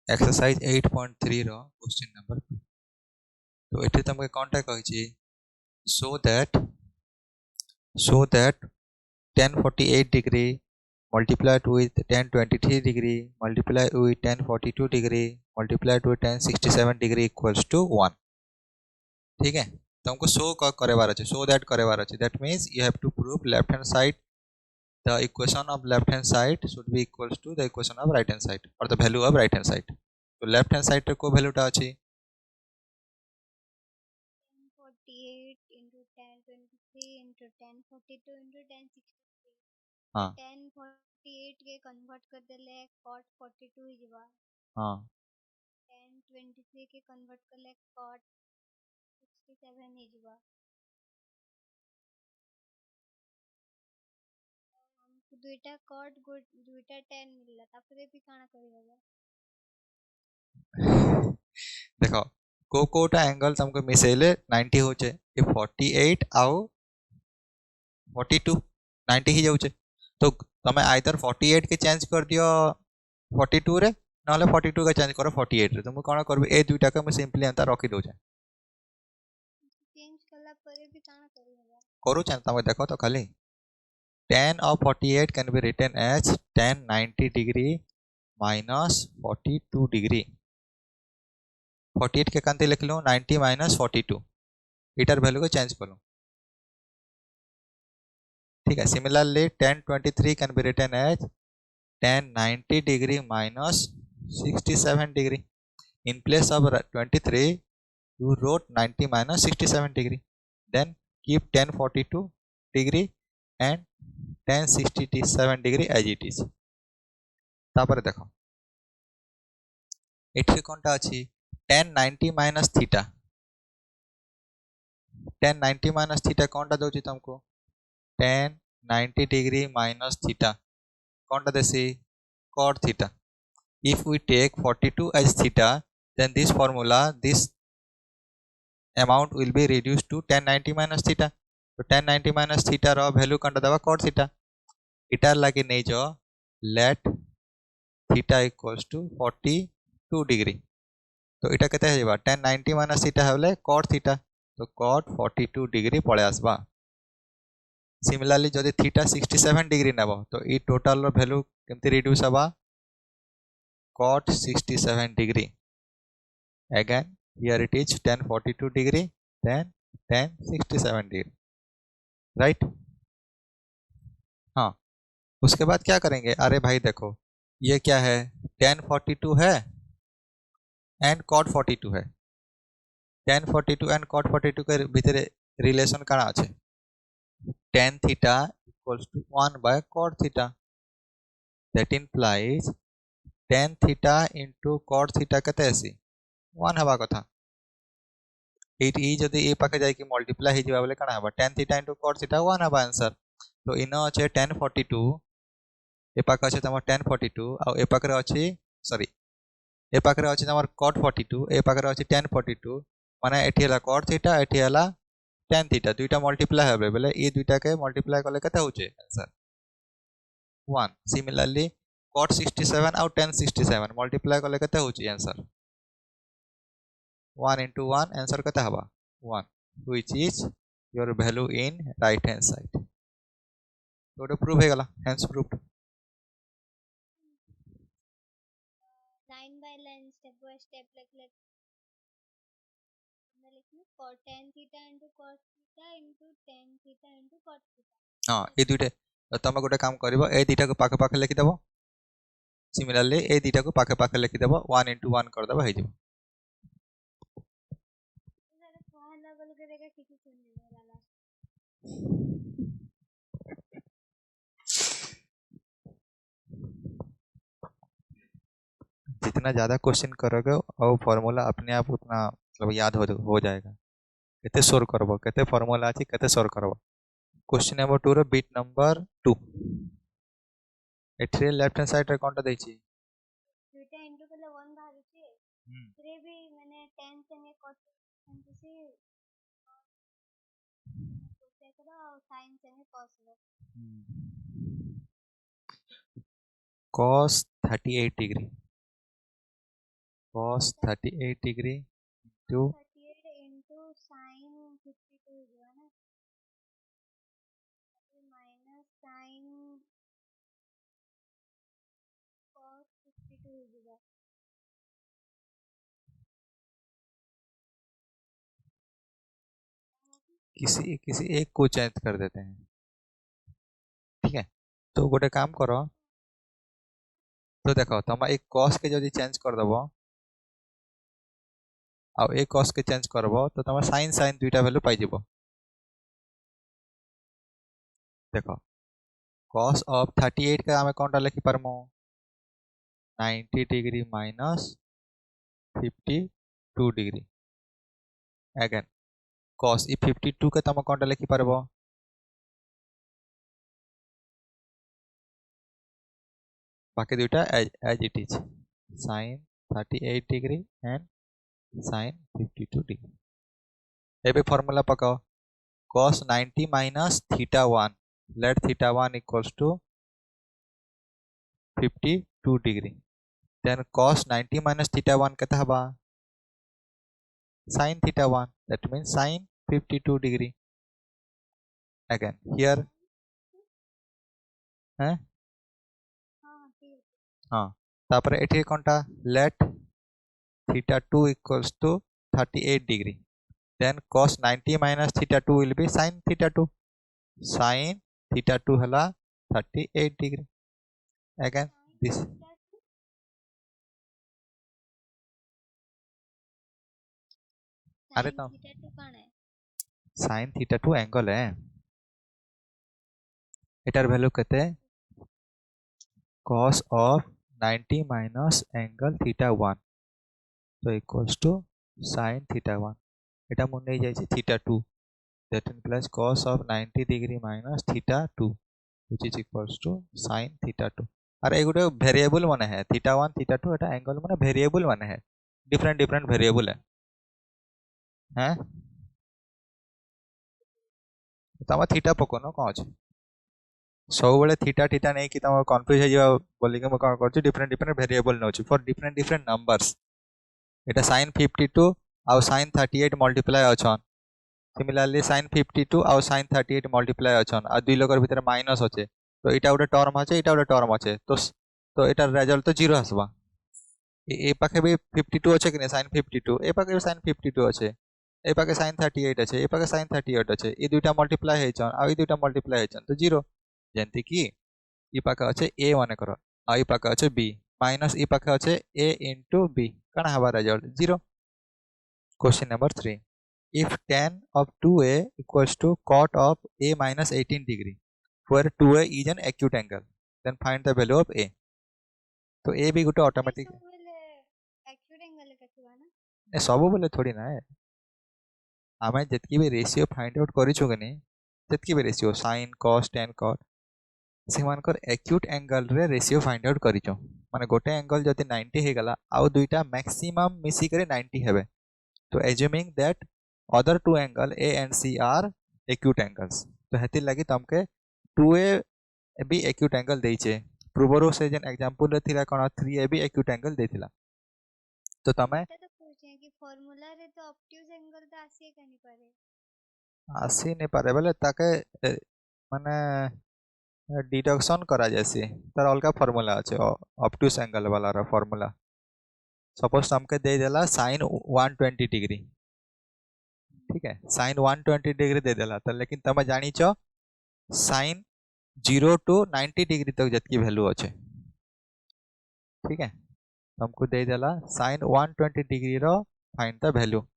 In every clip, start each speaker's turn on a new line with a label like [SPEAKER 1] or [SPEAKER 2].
[SPEAKER 1] Exercise 8.3 रो question number 2 तो एठी तमके कोनटा कहै छी so that 1048 degree multiplied with 1023 degree multiplied with 1042 degree multiplied with 1067 degree equals to 1 ठीक है तुमको शो करेबार अछि शो दैट करेबार अछि that means you have to prove left hand side the equation of left hand side should be equals to the equation of right hand side or the value of right hand side तो left hand side रे को value टा अछि
[SPEAKER 2] 1048 into 1023 into 1042 into 1063
[SPEAKER 1] हां
[SPEAKER 2] 1048 के convert कर देले cot 42 ही जबा
[SPEAKER 1] हां
[SPEAKER 2] 1023 के कन्वर्ट कर ले cot 67 ही जबा हमको दुईटा cot दुईटा 10 मिलला तापरे भी काना करिबा
[SPEAKER 1] देखो कोटा एंगल तुमको मिसेले 90 होचे ए 48 आउ 42 90 ही जाउचे तो तमे आइदर 48 के चेंज कर दियो 42 रे नले 42 के चेंज करो 48 रे तुम कोन करबे ए दुईटा के मैं सिंपली अंतर रखी दो
[SPEAKER 2] चेंज करला परे भी काना करिबा
[SPEAKER 1] करू छ तमे देखो तो खाली tan of 48 can be written as tan 90 degree minus 42 degree 48 के कांति लिख लो 90 minus 42 इटर वैल्यू को चेंज करो ठीक है similarly tan 23 can be written as tan 90 degree minus 67 degree in place of 23 you wrote 90 minus 67 degree then keep tan 42 degree and tan 67 degree as it is तापर देखो एठी कोनटा अछि tan 90 minus theta tan 90 minus theta कोनटा दोछि तुमको tan 90 degree minus theta कोनटा देसी cot theta if we take 42 as theta then this formula this amount will be reduced to tan 90 minus theta तो tan 90 minus theta रो value कोनटा दबा cot theta इटार लागे नै जो let theta equals to 42 degree तो इटा केते हेबा tan 90 minus theta हेले cot theta तो cot 42 degree पळे आसबा सिमिलरली जदि theta 67 degree नेबो तो ई टोटल रो वैल्यू केमति रिड्यूस हबा cot 67 degree again here it is tan 42 degree then tan 67 degree right हाँ उसके बाद क्या करेंगे अरे भाई देखो ये क्या है tan 42 है एंड cot 42 है tan 42 एंड cot 42 के भीतर रिलेशन काना আছে tan theta equals to 1 by cot theta that implies tan theta into cot theta केते आसी 1 हवा कथा ई जदि ए पाके जाय कि मल्टीप्लाई हे जिबा बोले काना हबा tan theta into cot theta 1 हबा आंसर तो इनो আছে tan 42 ए पाके আছে तमर tan 42 आ ए पाके अछि सॉरी ए पाके अछि तमर cot 42 ए पाके अछि tan 42 माने एठी हला cot theta एठी हला tan theta दुईटा मल्टीप्लाई हेबे बोले ए दुईटा के मल्टीप्लाई करले केते होचे आंसर 1 सिमिलरली cot 67 और tan 67 मल्टीप्लाई करले केते होची आंसर 1 into 1 आंसर केते हबा 1 which is your value in right hand side तो प्रूव हे गला hence proved
[SPEAKER 2] line by line step by step लिख लिखना cot tan theta into cos theta into tan theta into cot theta
[SPEAKER 1] हां ए दुईटा तमे गोटे काम करबो ए दुईटा को पाखे पाखे लिखि देबो सिमिलरली ए दुईटा को पाखे पाखे लिखि देबो 1 into 1 कर देबो हे जिवो
[SPEAKER 2] जरा कहला बोल करेगा किसी सुन नहीं वाला
[SPEAKER 1] जितना ज़्यादा क्वेश्चन करोगे और फॉर्मूला अपने आप उतना मतलब याद हो जाएगा। केते सोल्व करबो, केते फॉर्मूला अछि, केते सोल्व करबो। क्वेश्चन नंबर 2 रो बिट नंबर 2 एठरे लेफ्ट हैंड साइड रे कोनटा दैछि
[SPEAKER 2] दुटा इनटू कले 1 बाहरुछि रे भी माने 10 संगे cos संगे cosec रो sin संगे cos रो
[SPEAKER 1] cos 38 degree cos 38 degree into
[SPEAKER 2] 38 into sin 52 होगा ना माइनस sin cos 52 होगा।
[SPEAKER 1] किसी एक को चेंज कर देते हैं, ठीक है। तो गोटे काम करो, तो देखो तुम एक cos के जदि चेंज कर दबो आ एक cos के चेंज करबो तो तुम sin दुईटा वैल्यू पाई जीवो। देखो cos ऑफ 38 का हमें कोनटा लिखि परमो 90 degree minus 52 degree. Again cos ई 52 के तुम कोनटा लिखि परबो बाकी दुईटा as it is sin 38 degree and sin 52 degree. एबे फार्मूला पकाओ cos 90 minus theta 1, let theta 1 equals to 52 degree, then cos 90 minus theta 1 केता हबा sin theta 1, that means sin 52 degree। again here है हाँ तापर एठी कोनटा let theta 2 equals to 38 degree, then cos 90 minus theta 2 will be sin theta 2, sin theta 2 हला 38 degree। again this अरे तो sin theta 2 angle है एटार वैल्यू केते cos of 90 minus angle theta 1 so equals to sin theta 1 एटा मन नहीं जाइए theta 2 that implies cos of 90 degree minus theta 2 which is equals to sin theta 2। अरे एक गोटे वेरिएबल माने है theta 1 theta 2 एटा एंगल माने वेरिएबल माने है डिफरेंट वेरिएबल है हैं तमा थीटा पकोनो कौन अछि सब बेले थीटा थीटा नहीं कि तम कंफ्यूज हो जाओ बोली कि मैं कौन करछु डिफरेंट वेरिएबल नउछु फॉर डिफरेंट नंबर्स एटा sin 52 आउ sin 38 मल्टीप्लाई अछन सिमिलरली sin 52 आउ sin 38 मल्टीप्लाई अछन आ दुई लोगर भीतर माइनस अछे तो एटा गोटे टर्म अछे एटा गोटे टर्म अछे तो एटार रिजल्ट तो 0 आसबा ए पाखे भी 52 अछे कि sin 52 ए पाखे भी sin 52 अछे ए पाखे sin 38 अछे ए पाखे sin 38 अछे ए दुईटा मल्टीप्लाई हेचन आ ए दुईटा मल्टीप्लाई हेचन तो 0 जेंति कि ई पाखे अच्छे ए माने करो आ ई पाखे अच्छे बी माइनस ई पाखे अच्छे ए इंटू बी कण हवा result 0। Question number 3 if tan of 2a equals to cot of a minus 18 degree where 2a is an acute angle then find the value of a। तो a भी गोटे automatic
[SPEAKER 2] acute angle कथिबा ना
[SPEAKER 1] ए सब बोले थोड़ी ना है आमे जतकी भी रेशियो फाइंड आउट करिछु गनी जतकी भी ratio sin cos tan cot सेमानकर एक्यूट एंगल रे रेशियो फाइंड आउट करिचो माने गोटे एंगल जति 90 हे गला आउ दुईटा मैक्सिमम मिसी करे 90 हेबे तो assuming that other two angle A and C are acute angles तो हेति लागि तमके 2a भी एक्यूट एंगल देइचे पूर्वरो से जन एग्जांपल रे थिला कोन 3a भी एक्यूट एंगल देथिला तो तमे
[SPEAKER 2] तो पूछे कि फार्मूला रे तो ऑब्ट्यूज एंगल तो आसी कनी पारे
[SPEAKER 1] आसी नहीं पारे बोले ताके माने डिडक्शन करा जैसे तार अलग फॉर्मूला अच्छे ऑब्ट्यूज एंगल वाला रा फॉर्मूला सपोज हमके दे देला sin 120 डिग्री ठीक है sin 120 डिग्री दे देला तो लेकिन तमे जानी छो sin 0 to 90 डिग्री तक जतकी वैल्यू अच्छे ठीक है हमको दे देला sin 120 डिग्री रो फाइंड द वैल्यू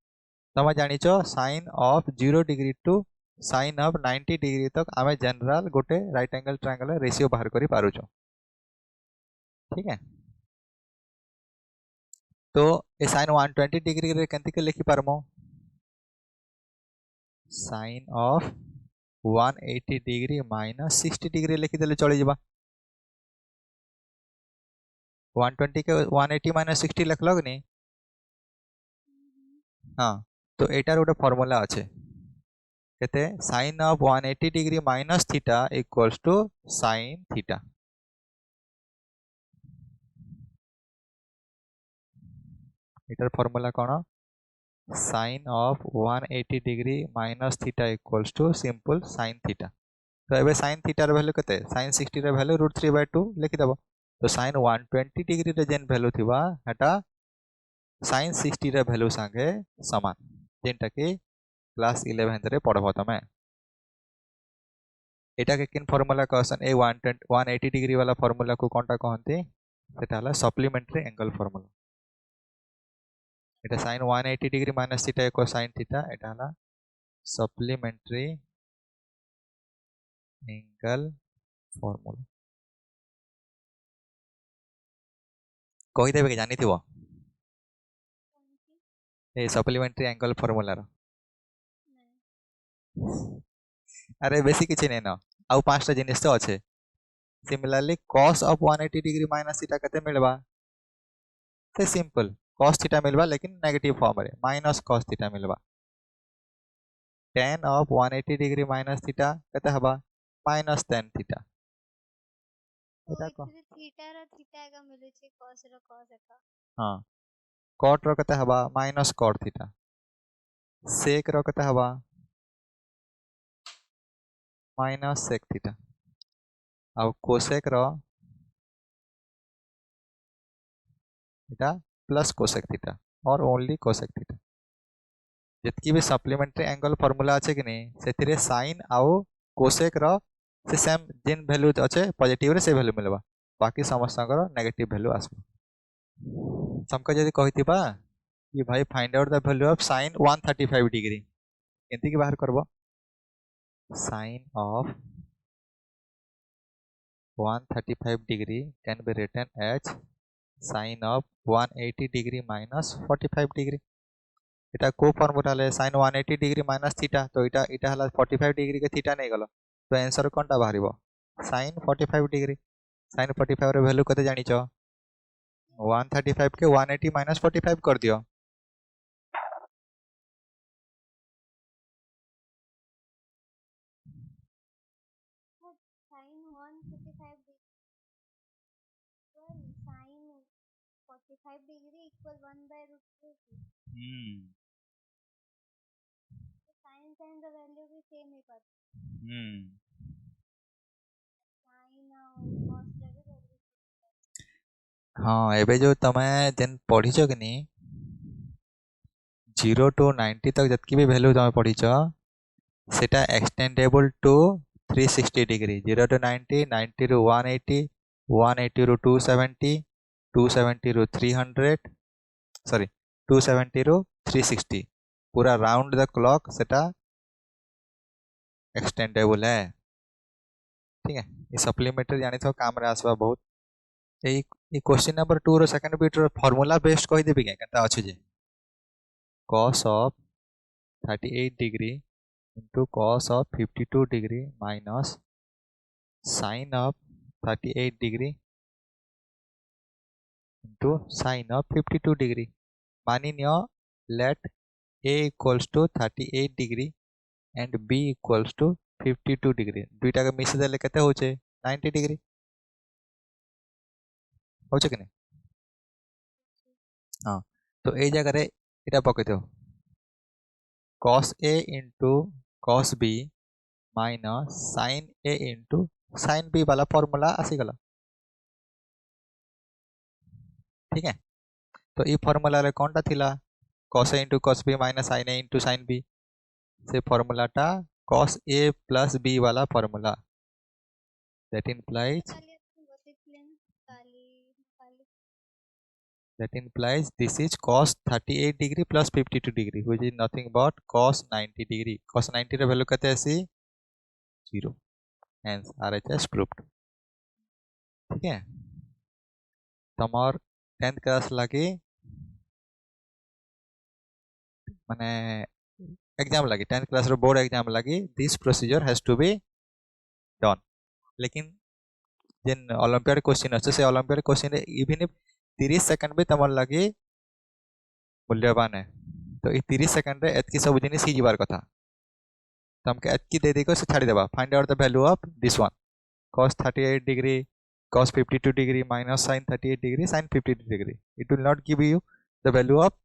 [SPEAKER 1] तमे जानी छो sin of 0 degree to sin of 90 degree तक आमे जनरल गोटे राइट एंगल ट्रायंगल रेशियो बाहर करी पारुछो ठीक है। तो ए sin 120 डिग्री रे केंति के लिखि परमो sin of 180 degree minus 60 degree लिखि देले चली जबा 120 के 180 माइनस 60 लिखलो कि नहीं हाँ तो एटार गोटे फॉर्मूला अच्छे केते sin of 180 degree minus theta equals to sin theta एटार फॉर्मूला कौन sin of 180 degree minus theta equals to simple sin theta तो एबे sin थीटार वैल्यू केते sin 60 रे वैल्यू √3/2 लिखि देबो तो sin 120 डिग्री रे जेन वैल्यू थिबा हटा sin 60 रे वैल्यू संगे समान जेनटा कि क्लास 11 रे पढ़बो तमे एटा के किन फार्मूला कहसन ए 180 डिग्री वाला फार्मूला को कोनटा कहंती सेटा हला सप्लीमेंटरी एंगल फार्मूला एटा sin 180 degree minus theta equal sin theta एटा हला सप्लीमेंटरी एंगल फार्मूला कहि देबे के जानि थिबो ए सप्लीमेंटरी एंगल फार्मूला रो अरे बेसी किछि नै न आउ पांचटा जिनिस तो अच्छे similarly cos of 180 degree minus theta कते मिलबा से सिंपल cos थीटा मिलबा लेकिन नेगेटिव फॉर्म रे माइनस cos थीटा मिलबा tan of 180 degree minus theta कते हबा माइनस tan थीटा एटा को
[SPEAKER 2] थीटा रो थीटा का मिले छै cos रो cos का
[SPEAKER 1] हां cot रो कते हबा माइनस cot थीटा sec रो कते हबा माइनस sec थीटा अब cosec रो एटा प्लस cosec थीटा और ओनली cosec थीटा जतकी भी सप्लीमेंटरी एंगल फार्मूला अच्छे कि नहीं से sin आउ cosec रो से सेम जेन वैल्यू अच्छे पॉजिटिव रे से वैल्यू मिलबा बाकी समस्त नेगेटिव वैल्यू आसबा समका जदी कहितिबा कि भाई find out the value of sin 135 degree केंति के बाहर करबो sin of 135 degree can be written as sin of 180 degree minus 45 degree এটা को फॉर्मूला ले sin 180 डिग्री माइनस थीटा तो इटा इटा हला 45 डिग्री के थीटा नहीं गलो तो आंसर कोनटा बाहरिबो sin 45 डिग्री sin 45 रे वैल्यू कते जानि छ 135 के 180 माइनस 45 कर दियो
[SPEAKER 2] sin 135 sin 45 degree equal 1/√3 sin sin the value भी सेम ही पर sin cos रे भी वैल्यू
[SPEAKER 1] हाँ एबे जो तमे जेन पढ़ी छ कि नहीं 0 to 90 तक जतकी भी वैल्यू तमे पढ़ी छ सेटा एक्सटेंडेबल टू 360 डिग्री 0 to 90 90 ରୁ 180 180 ରୁ 270 270 ରୁ 300 सॉरी 270 ରୁ 360 पूरा राउंड द क्लॉक सेटा एक्सटेंडेबल है ठीक है ये सप्लीमेंटरी जानि थो काम रे आसबा बहुत ए क्वेश्चन नंबर 2 रो सेकंड बिट रो फार्मूला बेस्ड कहि देबी केता अछि जे cos of 38 degree into cos of 52 degree minus sin of 38 degree into sin of 52 degree मानी neo let a equals to 38 degree and b equals to 52 degree दुईटा के मिस देले केते होचे 90 degree होचे कि नहीं हाँ तो ए जगह रे इटा पके दो cos a into cos b minus sin a into sin b वाला फॉर्मूला आसी गला ठीक है तो ये फॉर्मूला रे कोनटा थिला cos a into cos b minus sin a into sin b से फॉर्मूलाटा cos a plus b वाला formula that implies this is cos 38 degree plus 52 degree which is nothing but cos 90 degree cos 90 रे value कते आसी 0 hence RHS proved ठीक है तमर 10th class लागी माने एग्जाम लगी 10th क्लास रो बोर्ड एग्जाम लगी this procedure has to be done. लेकिन जेन ओलंपियाड क्वेश्चन अच्छे से ओलंपियाड क्वेश्चन इवन 30 सेकंड भी तमर लगी मूल्यवान है। तो ये 30 सेकंड रे एतकी सब जिनिस ही जीवार कथा तो हमके एतकी दे देको से छाड़ी देबा find out the value of this one cos 38 degree cos 52 degree minus sin 38 degree sin 52 degree it will not give you the value of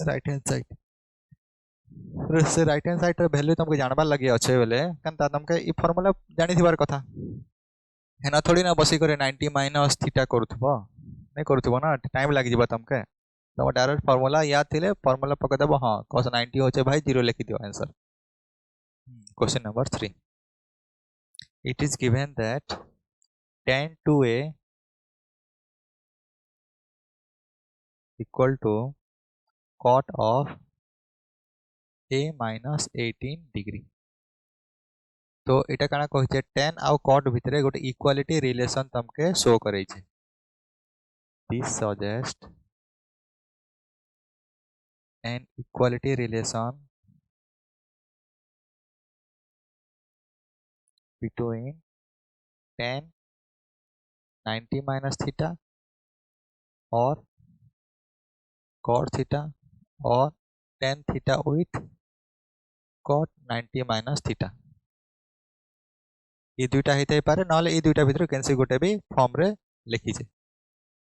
[SPEAKER 1] right hand side से राइट हैंड साइड रे वैल्यू तुमको जानबार लगी अच्छे बेले कंता तुमके ई formula जानि थिबार कथा है ना थोड़ी ना बसी करे 90 माइनस थीटा करूथबो नहीं करूथबो ना टाइम लागी जीबा तुमके तुम डायरेक्ट फार्मूला याद थिले फार्मूला पका देबो हां cos 90 होचे भाई 0 लिखि दियो answer. Question number 3 it is given that tan 2a equal to cot of a minus 18 degree तो एटा काना कहिचे tan आउ cot भितरे गोटे इक्वालिटी रिलेशन तमके शो करे छे this suggest an equality relation between tan 90 minus theta और cot theta और tan theta with cot 90 minus theta ये दुईटा हेते पारे नले ये दुईटा भितर कैंसी गोटे भी फॉर्म रे लिखी छे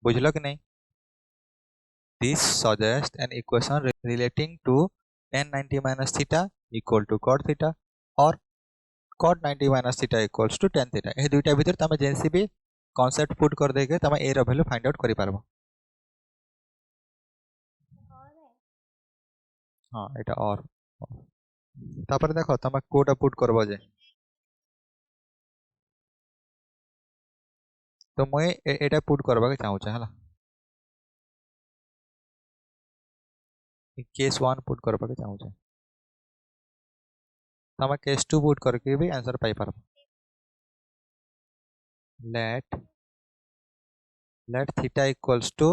[SPEAKER 1] बुझलो कि नहीं। This suggests an equation relating to tan 90 minus theta equal to cot theta और cot 90 minus theta equals to tan theta ये दुईटा भितर तमे जेंसी भी कांसेप्ट पुट कर देके तमे ए रो वैल्यू फाइंड आउट करि पारबो। हां एटा और तापर देखो तमे कोडा पुट करबो जे तो मैं एटा पुट करबा के चाहू छ हला केस 1 पुट करबा के चाहू छ तमे केस 2 पुट करके भी आंसर पाई पारबो। let theta equals to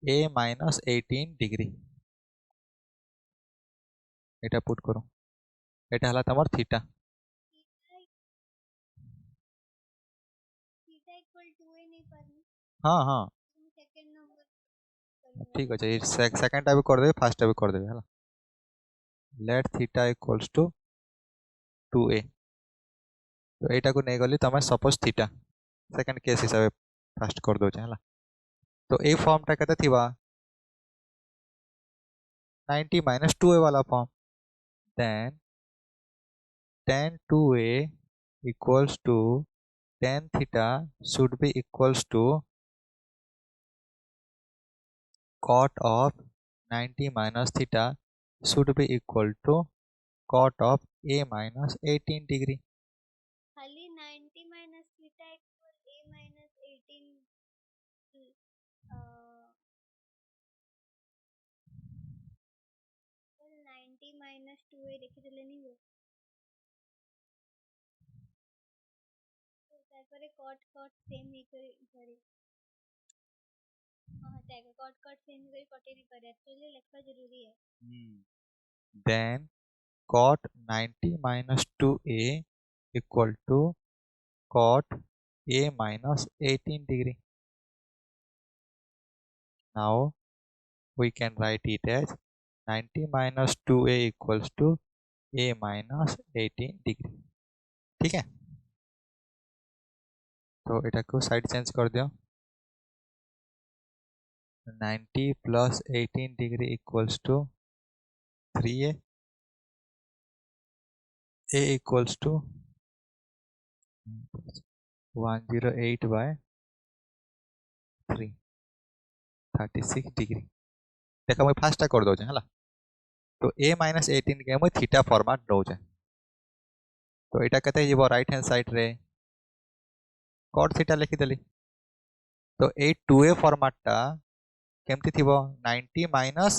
[SPEAKER 1] a minus 18 degree एटा पुट करो एटा हला तमर theta
[SPEAKER 2] theta equal to a नहीं पारनी
[SPEAKER 1] हां हां
[SPEAKER 2] सेकंड नंबर
[SPEAKER 1] ठीक अछि सेकंड टा भी कर देबे फर्स्ट टा भी कर देबे हला let theta equals to 2a तो एटा को नै गली तमे सपोज थीटा सेकंड केस हिसाब फर्स्ट कर दो हला तो ए फॉर्म टा कते थिबा 90 minus 2a वाला form then tan 2a equals to tan theta should be equals to cot of 90 minus theta should be equal to cot of a minus 18 degree
[SPEAKER 2] खाली 90 minus theta equal a minus 18 90 minus 2a लिखि देले नहीं हो तारपरे cot cot same नहीं करे हां जाएगा cot cot सेम नहीं कटे नहीं करे एक्चुअली लिखना जरूरी है।
[SPEAKER 1] then cot 90 minus 2a equal to cot a minus 18 degree now we can write it as 90 minus 2a equals to a minus 18 degree ठीक है तो एटा को साइड चेंज कर दियो 90 plus 18 degree equals to 3a a equals to 108 by 3 36 degree देखा मैं fast कर दो हला तो a minus 18 के मैं थीटा फॉर्मेट दो तो एटा कहते जीवो राइट हैंड साइड रे cot थीटा लिखि देली तो ए 2a फॉर्मेट टा केमती थिबो 90 minus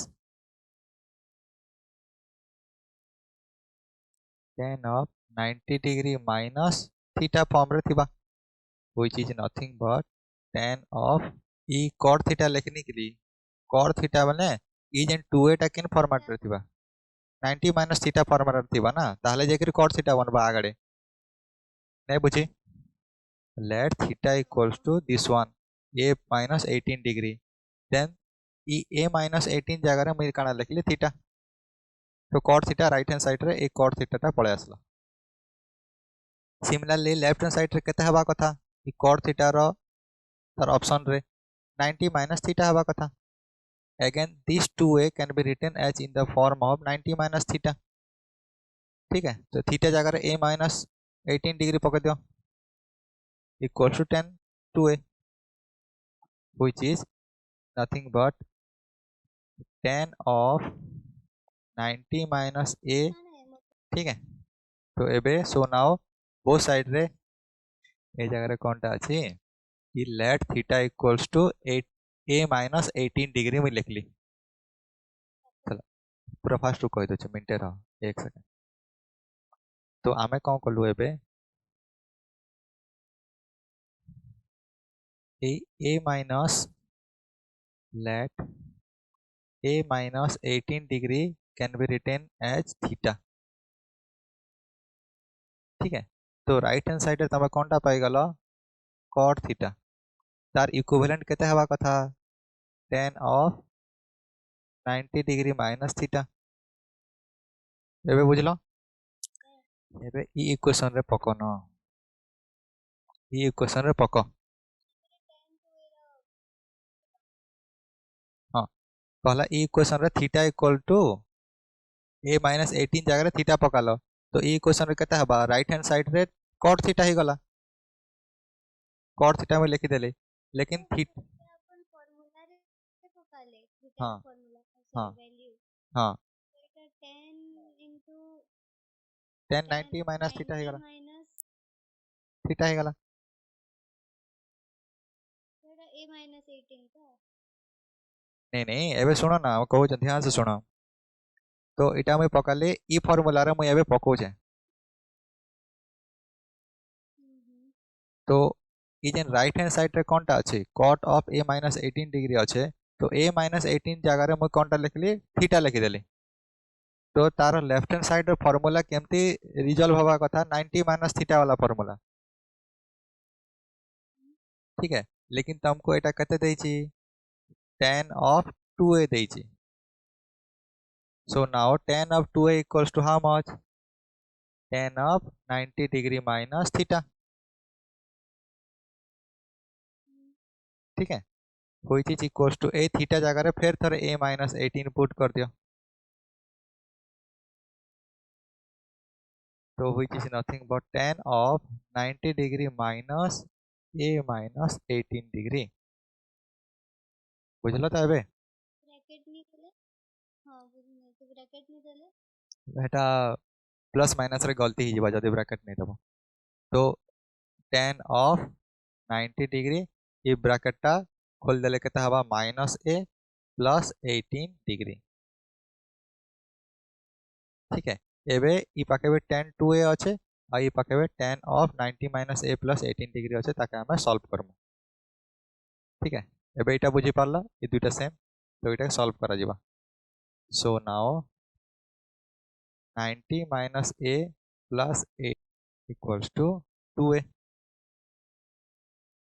[SPEAKER 1] tan of 90 degree minus theta form रे थिबा which is nothing but tan of e cot theta लिखने के लिए cot थीटा बोले ई जेन 2a टा किन फॉर्मेट रे थिबा 90 माइनस थीटा फॉर्मेट रे थिबा ना ताहले जेकरी cot थीटा बनबा आगडे नै बुझी let theta equals to this one a minus 18 degree then a minus 18 जगह रे मुई काना लिखली थीटा तो cot theta right hand side रे ए cot थीटा टा पळे आसला सिमिलरली लेफ्ट हैंड साइड रे केते हबा कथा ई cot थीटा रो तार ऑप्शन रे 90 minus theta हबा कथा again this 2a can be written as in the form of 90 minus theta ठीक है तो थीटा जगह रे a minus 18 डिग्री पके दियो equals to 10 2a which is nothing but tan of 90 minus a ठीक है तो एबे सो नाउ बोथ साइड रे ए जगह रे कोनटा अछि कि let theta equals to 8 a minus 18 degree में लिखली चलो पूरा फास्ट कहि दो मिनटे रह एक सेकंड तो आमे कौन कलु एबे a minus let a minus 18 degree can be written as theta ठीक है तो राइट हैंड साइड रे तमे कोनटा पाई गलो cot थीटा तार इक्विवेलेंट केते हवा कथा tan of 90 degree minus theta एबे बुझलो एबे ई इक्वेशन रे पको न ई इक्वेशन रे पको हां कहला ई इक्वेशन रे theta equal to a minus 18 जगह रे थीटा पकालो तो ई इक्वेशन रे केते हबा राइट हैंड साइड रे cot थीटा ही गला cot थीटा में लिखि देले लेकिन थीटा
[SPEAKER 2] अपन फार्मूला रे पकाले
[SPEAKER 1] हां
[SPEAKER 2] फार्मूला
[SPEAKER 1] हां
[SPEAKER 2] वैल्यू
[SPEAKER 1] हां
[SPEAKER 2] तो এটা 10 into
[SPEAKER 1] tan 90 minus थीटा ही गला थीटा ही गला
[SPEAKER 2] थोड़ा a minus 18 का
[SPEAKER 1] नहीं नहीं एबे सुनो ना कहू ध्यान से सुनो तो इटा मैं पकाले ई फार्मूला रे मैं एबे पको छे तो ई जेन राइट हैंड साइड रे कोनटा अछि cot of a minus 18 degree अछि तो a minus 18 जगह रे मैं कोनटा लिखली थीटा लिखि देली तो तार लेफ्ट हैंड साइड रे फार्मूला केमती रिजॉल्व होबा कथा 90 माइनस थीटा वाला फार्मूला ठीक है लेकिन तुमको एटा कते दै छी tan of 2a दै छी so now tan of 2a equals to how much tan of 90 degree minus theta ठीक है which is equals to a theta जगह रे फिर थोड़े a minus 18 पुट कर दियो तो which is nothing but tan of 90 degree minus a minus 18 degree बुझलो त एबे
[SPEAKER 2] ब्रैकेट नहीं देले हां बुझने तो ब्रैकेट नहीं देले
[SPEAKER 1] एटा प्लस माइनस रे गलती ही जबा जदी ब्रैकेट नहीं देबो तो tan of 90 degree E bracket टा खोल देले केता हवा माइनस a प्लस 18 डिग्री ठीक है एबे ई पाकेबे tan 2a अछि आ ई पाकेबे tan of 90 minus a plus 18 degree अछि ताके हम सॉल्व करमु ठीक है एबे इटा बुझी पारला ई दुइटा सेम तो इटा सॉल्व करा जिबा so now 90 minus a plus 8 equals to 2a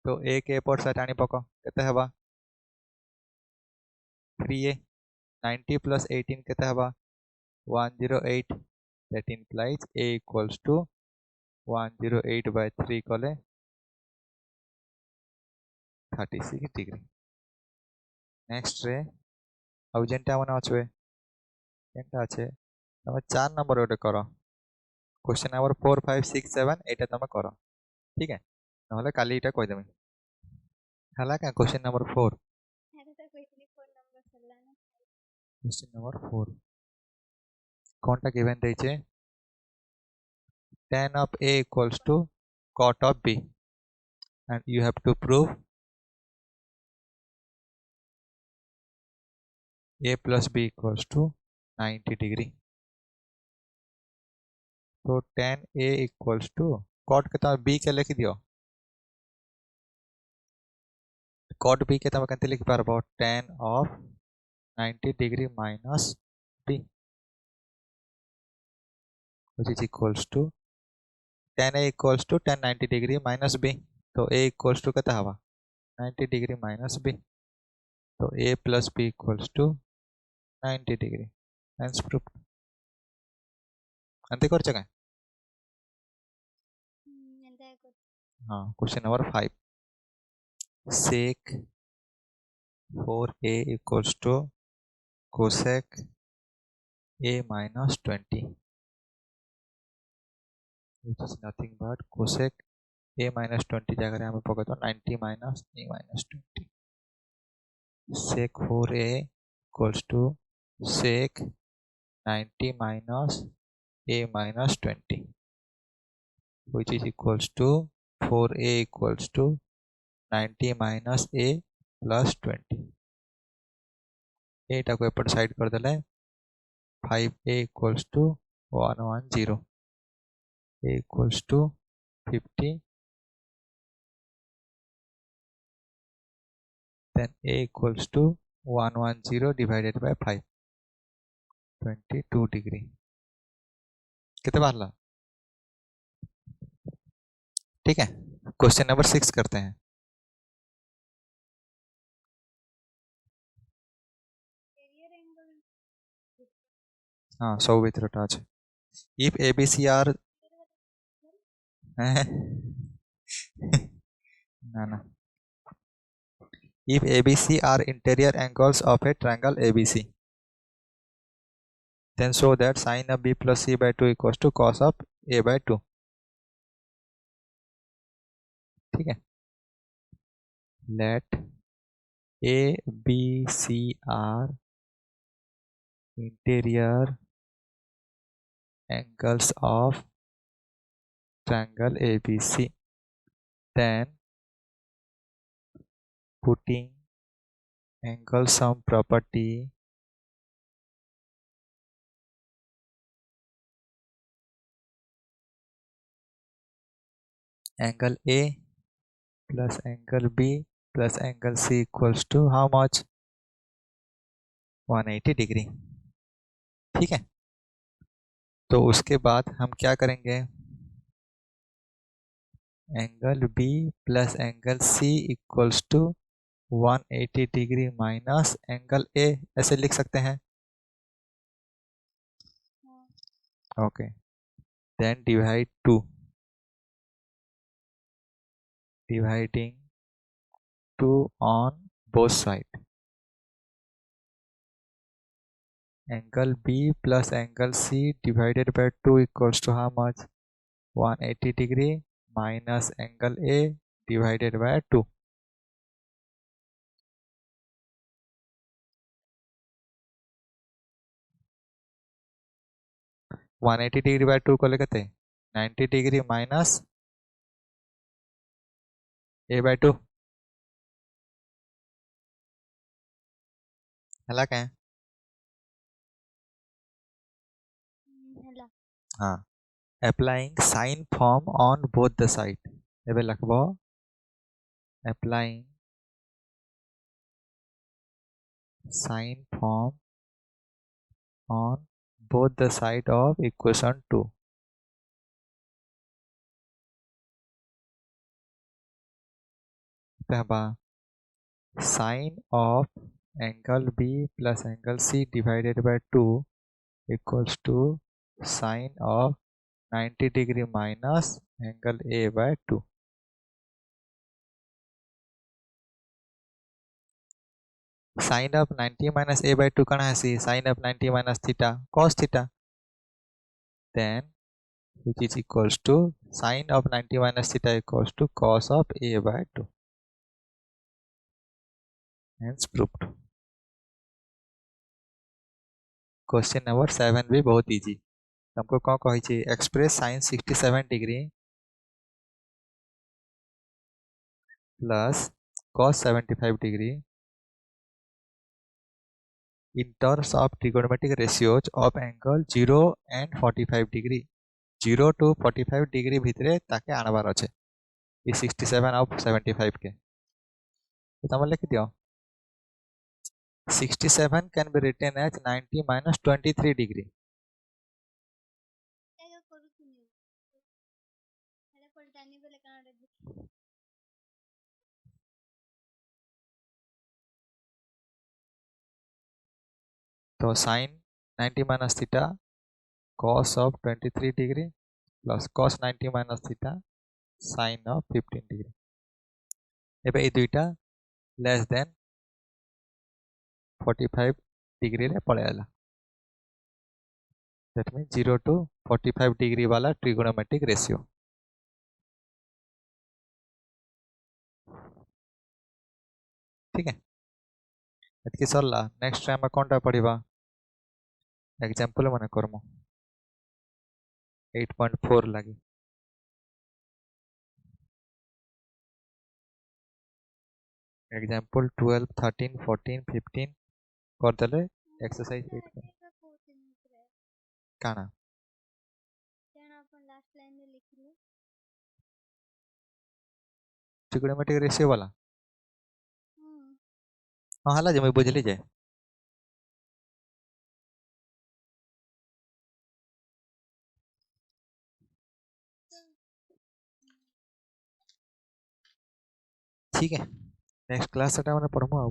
[SPEAKER 1] तो a के एपट साइड आनी पको केते हबा 3a 90 plus 18 केते हबा 108 that implies a equals to 108 by 3 कले 36 डिग्री नेक्स्ट रे अब जेंटा मने अछवे जेंटा আছে তুমি 4 नंबर ओटे करो क्वेश्चन नंबर 4 5 6 7 एटा तुम करो ठीक है নহলে কালি এটা কই দেমি हला का क्वेश्चन नंबर 4
[SPEAKER 2] अरे तो कोई नहीं 4 नंबर चलला ना
[SPEAKER 1] क्वेश्चन नंबर 4 कोनटा गिवन दैछे tan of a equals to cot of b and you have to prove a plus b equals to 90 degree तो tan a equals to cot के तुम b के लिख दियो cot b के तुम केते लिख पारबो tan of 90 degree minus b, which is equals to tan a equals to tan 90 degree minus b. तो a equals to केते हवा 90 degree minus b, तो a plus b equals to 90 degree. Hence proved. अंते कर चुका है. हाँ, question number 5. sec 4a equals to cosec a minus 20, which is nothing but cosec a minus 20 जगह हमें पकड़ तो 90 minus a minus 20. sec 4a equals to sec 90 minus a minus 20, which is equals to 4a equals to 90 minus a plus 20. एटा को एपट side कर देले 5a equals to 110, a equals to 50, then a equals to 110 divided by 5, 22 degree. कितने बाहर? ठीक है, question number 6 करते हैं. हाँ, 100 भीतर टच. If ABC are ना if ABC are interior angles of a triangle ABC, then show that sin of b plus c by 2 equals to cos of a by 2. ठीक है, let a b c are interior angles of triangle ABC, then putting angle sum property angle A plus angle B plus angle C equals to how much? 180 degree. ठीक है, तो उसके बाद हम क्या करेंगे? Angle B plus angle C equals to 180 degree minus angle A, ऐसे लिख सकते हैं. Okay, then divide 2, dividing 2 on both sides. Angle B plus angle C divided by 2 equals to how much? 180 degree minus angle A divided by 2. One 180 degree by 2 को लेते 90 degree minus a by 2 है क्या? हाँ, applying sin form on both the side. एबे लिखबो applying sin form on both the side of equation 2. Sin of angle B plus angle C divided by 2 equals to sin of 90 degree minus angle A by 2. Sin of 90 minus A by 2 कौन है? sin of 90 minus theta cos theta, then which is equals to sin of 90 minus theta equals to cos of A by 2. Hence proved. Question number 7 भी बहुत easy. हमको कौन कही express sin 67 degree plus cos 75 degree in terms of trigonometric ratios of angle 0 and 45 degree. 0 to 45 degree भितरे ताके आनबार अच्छे 67 और 75 के. तो तुम लिख दियो. 67 can be written as 90 minus 23 degree.
[SPEAKER 2] क्या करू तुम्ही हेला पलटानी बेले कनाडा
[SPEAKER 1] तो sin 90 minus theta cos of 23 degree plus cos 90 minus theta sin of 15 degree. ଏବେ এই দুইটা less than 45 degree रे पळे आला. That means 0 to 45 degree वाला trigonometric ratio. ठीक है ଏତିକି ସରିଲା. ନେକ୍ସଟ ଆମେ କଣଟା ପଢିବା ଏକ୍ସାମ୍ପଲ ମାନେ କରମୁ 8.4 ଲାଗି एग्जाम्पल 12 13 14 15 करदेले एक्सरसाइज 8 काना
[SPEAKER 2] तेना अपन लास्ट लाइन में लिखलु
[SPEAKER 1] ट्रिगोनोमेट्रिक रेशियो वाला हां हला जे मैं बुझली जे ठीक है नेक्स्ट क्लास सेटा माने पढमु आ